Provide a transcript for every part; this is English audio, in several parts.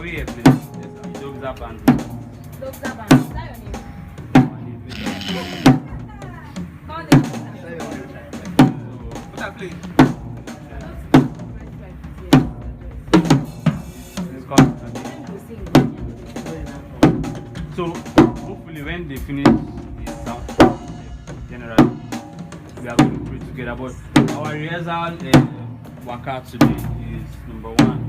we here, please? Dogs up and. Dogs up and. Is that your name? Call the What I play? It's called. So hopefully when they finish the sound generally we are going to pray together. But our rehearsal workout today is number one.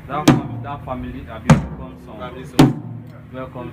That family have been welcome. Welcome.